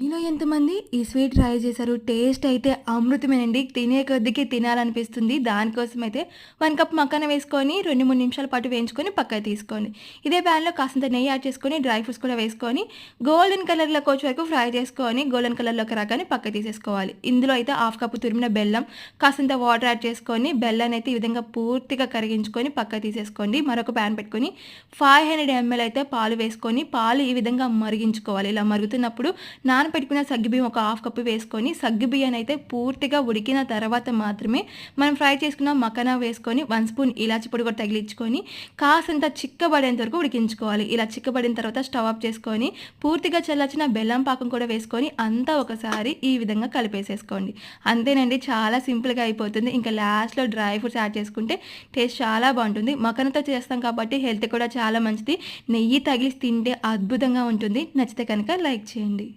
మీలో ఎంతమంది ఈ స్వీట్ ట్రై చేశారు? టేస్ట్ అయితే అమృతమేనండి. తినే కొద్దికి తినాలనిపిస్తుంది. దానికోసమైతే 1 కప్ మకాన వేసుకొని 2, 3 నిమిషాల పాటు వేయించుకొని పక్కకు తీసుకోండి. ఇదే ప్యాన్‌లో కాసింత నెయ్యి యాడ్ చేసుకొని, డ్రై ఫ్రూట్స్ కూడా వేసుకొని, గోల్డెన్ కలర్‌లోకొచ్చే వరకు ఫ్రై చేసుకొని, గోల్డెన్ కలర్‌లోకి రాగానే పక్కకు తీసేసుకోవాలి. ఇందులో అయితే హాఫ్ కప్ తురిమిన బెల్లం, కాసింత వాటర్ యాడ్ చేసుకొని, బెల్లాన్నయితే ఈ విధంగా పూర్తిగా కరిగించుకొని పక్కకు తీసేసుకోండి. మరొక ప్యాన్ పెట్టుకొని, 500 ఎంఎల్ అయితే పాలు వేసుకొని, పాలు ఈ విధంగా మరిగించుకోవాలి. ఇలా మరుగుతున్నప్పుడు నానబెట్టుకున్న సగ్గుబియ్యం ఒక హాఫ్ కప్ వేసుకొని, సగ్గుబియ్యాన్నయితే పూర్తిగా ఉడికిన తర్వాత మాత్రమే మనం ఫ్రై చేసుకున్న మకానా వేసుకొని, 1 స్పూన్ ఇలాచి పొడి కూడా తగిలించుకొని, కాసింత చిక్కబడేంత వరకు ఉడికించుకోవాలి. ఇలా చిక్కబడిన తర్వాత స్టవ్ ఆఫ్ చేసుకొని, పూర్తిగా చల్లార్చిన బెల్లం పాకం కూడా వేసుకొని, అంతా ఒకసారి ఈ విధంగా కలిపేసేసుకోండి. అంతేనండి, చాలా సింపుల్‌గా అయిపోతుంది. ఇంకా లాస్ట్‌లో డ్రై ఫ్రూట్స్ యాడ్ చేసుకుంటే టేస్ట్ చాలా బావుంటుంది. మకానాతో చేస్తాం కాబట్టి హెల్త్ కూడా చాలా మంచిది. నెయ్యి తగిలిసి తింటే అద్భుతంగా ఉంటుంది. నచ్చితే కనుక లైక్ చేయండి.